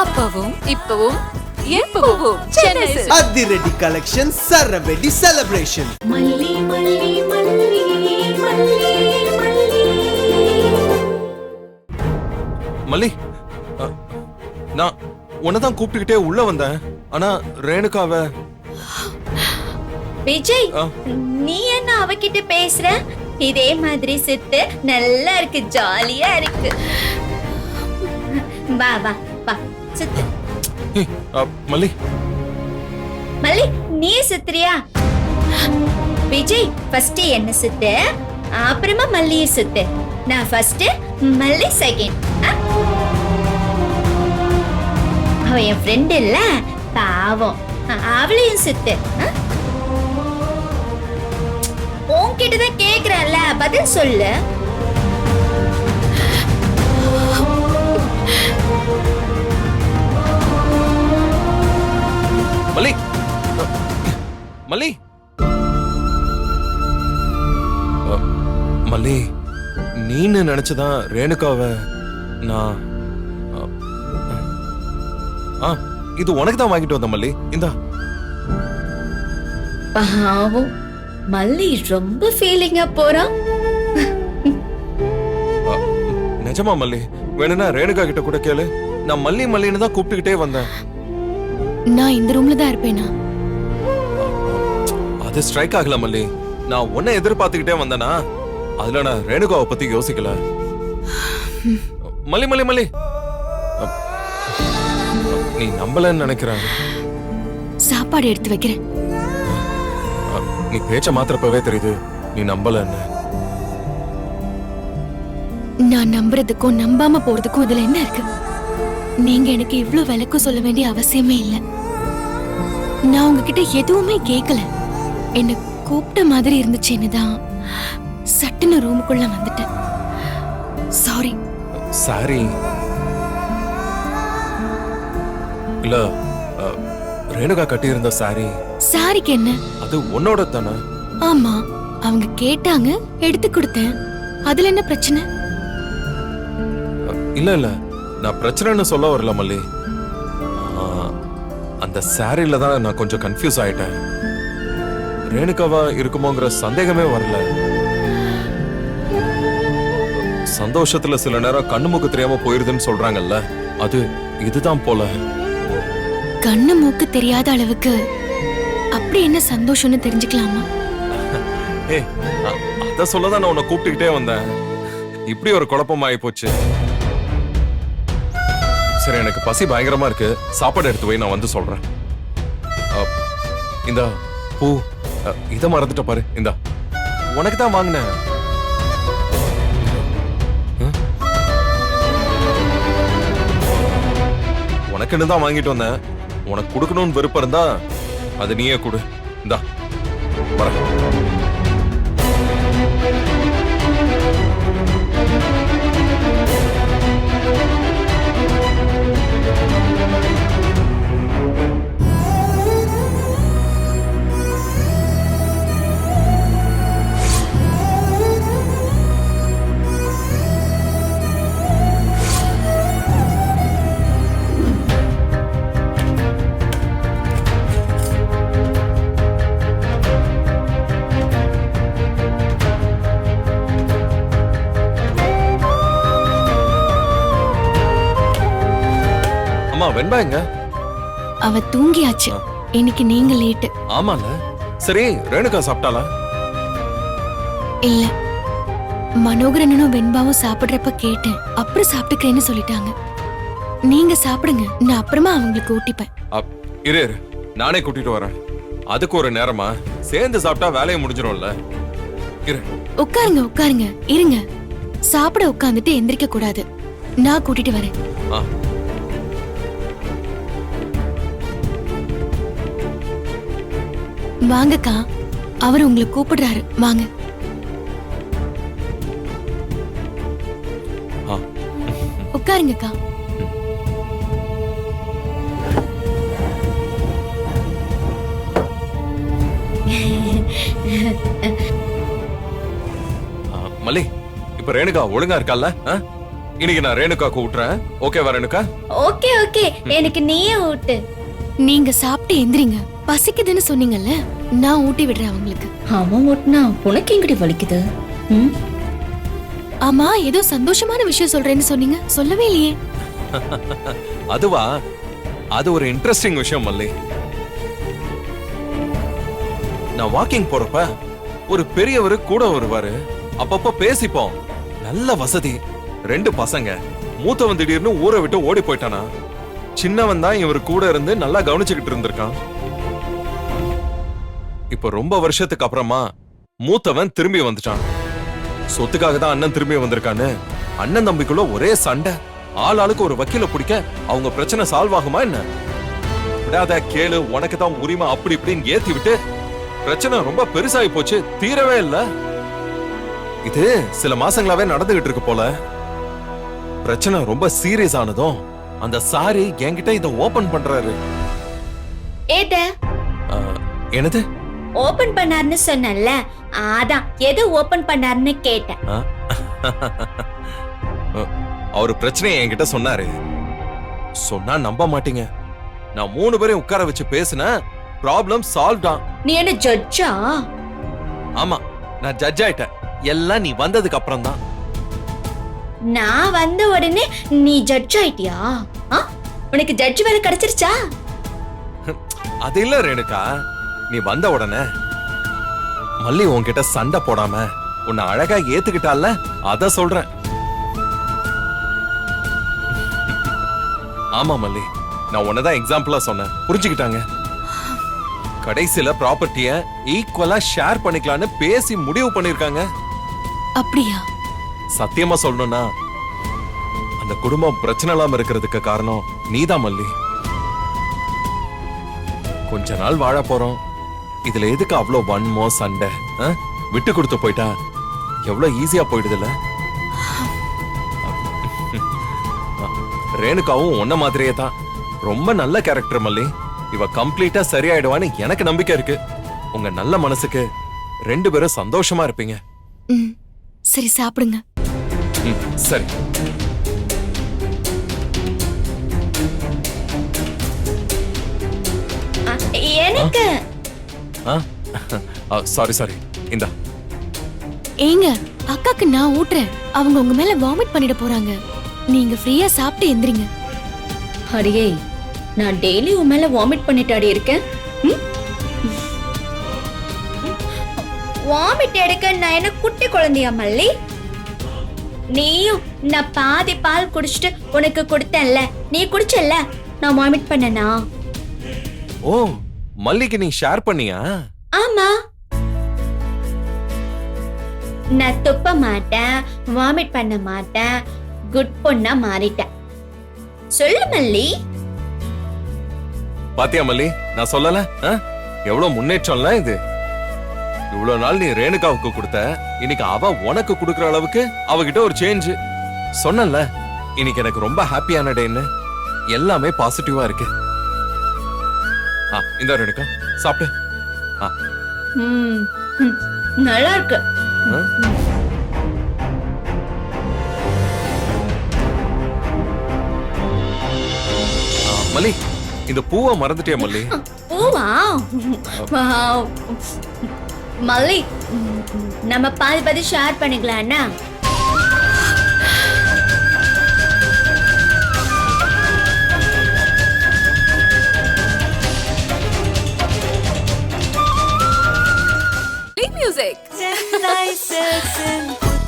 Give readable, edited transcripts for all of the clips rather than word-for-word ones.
அப்பவும் இப்பவும் எப்பவும் சென்னை சில்க்ஸ். அதிரடி கலெக்ஷன், சரவெடி செலிப்ரேஷன். மல்லி மல்லி மல்லி மல்லி மல்லி. மல்லி, நான் உன்னதான் கூப்பிட்டுக்கிட்டே உள்ள வந்தேன். ஆனா ரேணுகாவ விஜய், நீ என்ன அவகிட்ட பேசுற? இதே மாதிரி சித்து நல்லா இருக்கு, ஜாலியா இருக்கு. வா வா வா சித்து. மல்லி மல்லி, நீ சித்துறியா? விஜய் ஃபர்ஸ்ட் என்ன சித்து, அப்புறமா மல்லிய சித்து. நான் ஃபர்ஸ்ட், மல்லி செகண்ட். அவ என் ஃப்ரெண்ட் இல்ல, பாவம். அவளையும் சித்து. உன்கிட்டதான் கேக்குறல, பதில் சொல்லு. மல்லி, மல்லி, மல்லி, நீன்னு நினைச்சுதான் ரேணுகாவ நான் இது உனக்கு தான் வாங்கிட்டு வந்த மல்லி. இந்தா. பாவம், மல்லி ரொம்ப ஃபீலிங்கா போறா. நிஜமா மல்லி? வேணும்னா ரேணுகா கிட்ட கூட கேளு. நான் மல்லி மல்லின்னு தான் கூப்பிட்டுக்கிட்டே வந்தேன். நான் இந்த ரூம்ல தான் இருப்பேனா? அது ஸ்ட்ரைக் ஆகல மல்லி. நான் உன்னை எதிர்பார்த்துக்கிட்டே வந்தேனா, அதுல நான் ரேணுகாவை பத்தி யோசிக்கல. மல்லி மல்லி மல்லி, நீ நம்பலன்னு நினைக்கிறேன். சாப்பாடு எடுத்து வைக்கிறேன். நீ பேச்ச மாத்திரப்பவே தெரியுது நீ நம்பலன்னு. நான் நம்புறதுக்கும் நம்பாம போறதுக்கும் இதுல என்ன இருக்கு? நீங்க எனக்கு இவ்ளோ விளக்கம் சொல்ல வேண்டிய அவசியமே இல்ல. நான் உங்ககிட்ட எதுவுமே கேட்கல. என்ன கூப்பிட்ட மாதிரி இருந்துச்சுன்னு தான் சட்டுன்னு ரூமுக்குள்ள வந்துட்டேன். சாரி. சாரி இல்ல, ரேணுகா கட்டி இருந்த சாரி. சாரிக்கு என்ன? அது உன்னோட தானே? ஆமா, அவங்க கேட்டாங்க, எடுத்து கொடுத்தேன். அதுல என்ன பிரச்சனை? இல்ல இல்ல, நான் பிரச்சனைன்னு சொல்ல வரல மல்லி. அந்த சாரில தான் நான் கொஞ்சம் கன்ஃபியூஸ் ஆயிட்டேன். ரேணுகாவா இருக்குமோங்கிற சந்தேகமே வரல. சந்தோஷத்துல சில நேரம் கண்ணு மூக்கு தெரியாம போயிருதுன்னு சொல்றாங்கல்ல, அது இதுதான் போல. கண்ணு மூக்கு தெரியாத அளவுக்கு அப்படி என்ன சந்தோஷம்னு தெரிஞ்சுக்கலாமா? ஏ, அத சொல்லதான் நான் உன்னை கூப்பிட்டுக்கிட்டே வந்தேன். இப்படி ஒரு குழப்பம் ஆகி போச்சு. சரி, எனக்கு பசி பயங்கரமா இருக்கு. சாப்பாடு எடுத்து போய் நான் வந்து சொல்றேன். இந்த பூ இத மறந்துட்ட பாரு. இந்த உனக்கு தான் வாங்கினேன். உனக்குன்னு தான் வாங்கிட்டு வந்தேன். உனக்கு கொடுக்கணும்னு விருப்பம் இருந்தா அது நீயே கொடு. இந்தா வர. வெண்பாங்க அவ தூங்கியாச்சு. இன்னைக்கு நீங்க லேட். ஆமால. சரி, ரேணுகா சாப்பிட்டாளா? இல்ல, மனோகரனும் வெண்பாவும் சாப்பிடுறப்ப கேட்டேன். அப்புறம் சாப்பிட்டுக்கிறேன்னு சொல்லிட்டாங்க. நீங்க சாப்பிடுங்க, நான் அப்புறமா அவங்களுக்கு ஊட்டிப்பேன். இரு, நானே கூட்டிட்டு வரேன். அதுக்கு ஒரு நேரமா? சேர்ந்து சாப்பிட்டா வேலையை முடிஞ்சிடும்ல. இரு. உட்காருங்க உட்காருங்க, இருங்க. சாப்பிட உட்கார்ந்துட்டு எந்திரிக்க கூடாது. நான் கூட்டிட்டு வரேன். வாங்கக்கா, அவர் உங்களை கூப்பிடுறாரு, வாங்க. உட்காருங்கக்கா. மல்லி, இப்ப ரேணுகா ஒழுங்கா இருக்கால? இன்னைக்கு நான் ரேணுகாக்கு ஊட்டுறேன். ஓகேவா ரேணுகா? ஓகே ஓகே, எனக்கு நீயே ஊட்டு. நீங்க சாப்பிட்டு எந்திரிங்க. பசிக்குதுன்னு சொன்னீங்கல்ல, நான் ஊட்டி விடுறேன் அவங்களுக்கு. அவன் ஊட்டினா உனக்கு எங்கடி வலிக்குது? ம்? ஆமா, ஏதோ சந்தோஷமான விஷயம் சொல்றேன்னு சொன்னீங்க, சொல்லவே இல்லையே. அதுவா, அது ஒரு இன்ட்ரெஸ்டிங் விஷயம் மல்லி. நான் வாக்கிங் போறப்ப ஒரு பெரியவர் கூட வருவாரு. அப்பப்ப பேசிப்போம். நல்ல வசதி, 2 பசங்க. மூத்தவன் திடீர்னு ஊரை விட்டு ஓடி போயிட்டானா. சின்னவன் தான் இவர் கூட இருந்து நல்லா கவனிச்சுக்கிட்டு இருந்திருக்கான். இப்ப ரொம்ப வருஷத்துக்கு அப்புறமா மூத்தவன் திரும்பி வந்துட்டான். சொத்துக்காக தான் அண்ணன் திரும்பி வந்திருக்கான்னு அண்ணன் தம்பிக்குள்ள ஒரே சண்டை. ஆளுக்கு ஒரு வக்கீல பிடிக்க அவங்க பிரச்சனை சால்வ் ஆகுமா என்ன? விடாத கேளு, உனக்கு தான் உரிமை, அப்படி இப்படின்னு ஏத்தி விட்டு பிரச்சனை ரொம்ப பெருசாகி போச்சு. தீரவே இல்ல. இது சில மாசங்களாவே நடந்துகிட்டு இருக்கு போல. பிரச்சனை ரொம்ப சீரியஸ் ஆனதும் அந்த சாரி என்கிட்ட இத ஓபன் பண்றாரு. ஏத என்னது ஓபன் பண்ணாருன்னு சொன்னல, அதான் எது ஓபன் பண்ணாருன்னு கேட்டேன். அவரு பிரச்சனையை என்கிட்ட சொன்னாரு. சொன்னா நம்ப மாட்டீங்க, நான் 3 பேரையும் உட்கார வச்சு பேசினேன். ப்ராப்ளம் சால்வ்டா. நீ என்ன ஜட்ஜா? ஆமா, நான் ஜட்ஜ் ஆயிட்டேன். எல்லாம் நீ வந்ததுக்கு அப்புறம் தான். நான் வந்த உடனே நீ ஜட்ஜ் ஆயிட்டியா? உனக்கு ஜட்ஜ் வேலை கிடைச்சிருச்சா? அது இல்ல ரேணுகா, நீ வந்த உடனே மல்லி உன்கிட்ட சண்டை போடாம உன்னை அழகா ஏத்துக்கிட்டால, அத சொல்றேன். ஆமா மல்லி, நான் உன்னதான் எக்ஸாம்பிளா சொன்னேன், புரிஞ்சுக்கிட்டாங்க. கடைசியில ப்ராப்பர்ட்டிய ஈக்குவலா ஷேர் பண்ணிக்கலாம்னு பேசி முடிவு பண்ணிருக்காங்க. அப்படியா? சத்தியமா சொல்லணும்னா அந்த குடும்பம் பிரச்சனை இல்லாம இருக்கிறதுக்கு காரணம் நீதான் மல்லி. கொஞ்ச நாள் வாழ போறோம். இதுல எதுக்கு அவ்வளோ வன்மோ சண்டை? விட்டு கொடுத்து போயிட்டா எவ்வளவு ஈஸியா போயிடுதுல. ரேணுகாவும் உன்ன மாதிரியே தான். ரொம்ப நல்ல கேரக்டர் மல்லி. இவ கம்ப்ளீட்டா சரியாயிடுவான்னு எனக்கு நம்பிக்கை இருக்கு. உங்க நல்ல மனசுக்கு 2 பேரும் சந்தோஷமா இருப்பீங்க. சரி, சாப்பிடுங்க. சரி. எனக்கு சாரி இந்தா. ஏங்க, அக்காக்கு நான் ஊட்டுறேன். அவங்க உங்க மேல வாமிட் பண்ணிட போறாங்க. நீங்க ஃப்ரீயா சாப்பிட்டு எந்திரிங்க. அடியே, நான் டெய்லி உன் மேல வாமிட் பண்ணிட்டாடி இருக்கேன். வாமிட் எடுக்க நான் என்ன குட்டி குழந்தையா மல்லி? நீயும் நான் பாதி பால் குடிச்சிட்டு உனக்கு கொடுத்தேன்ல, நீ குடிச்சல்ல, நான் வாமிட் பண்ணனா? ஓ, மல்லிக்கு நீ ஷேர் பண்ணியா? ஆமா. நான் துப்ப மாட்டேன், வாமிட் பண்ண மாட்டேன், குட் பொண்ணா மாறிட்டேன். சொல்லு மல்லி. பாத்தியா மல்லி, நான் சொல்லல எவ்வளவு முன்னேற்றம்ல இது. இவ்வளவு நாள் நீ ரேணுகாவுக்கு கொடுத்த, இன்னைக்கு அவ உனக்கு கொடுக்கற அளவுக்கு அவகிட்ட ஒரு சேஞ்ச். சொன்னல, இன்னைக்கு எனக்கு ரொம்ப ஹாப்பியான டேன்னு. எல்லாமே பாசிட்டிவா இருக்கு. இந்த ரேணுகா சாப்பிட்டு. நல்லா இருக்கு. மல்லி, இந்த பூவை மறந்துட்டியா மல்லி? பூவா? மல்லி, நம்ம பாதி ஷேர் பண்ணிக்கலாம்னா?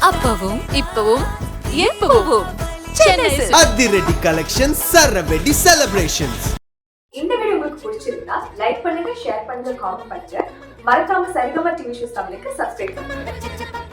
அப்பவும் இப்பவும் எப்பவும் அதிரடி கலெக்ஷன் சரவெடி செலிப்ரேஷன்ஸ். இந்த வீடியோ உங்களுக்கு பிடிச்சிருந்தா லைக் பண்ணுங்க, ஷேர் பண்ணுங்க, காமெண்ட் பண்ணுங்க. மறக்காம சரிகமா டிவி ஷோஸ் தமிழுக்கு சப்ஸ்கிரைப் பண்ணுங்க.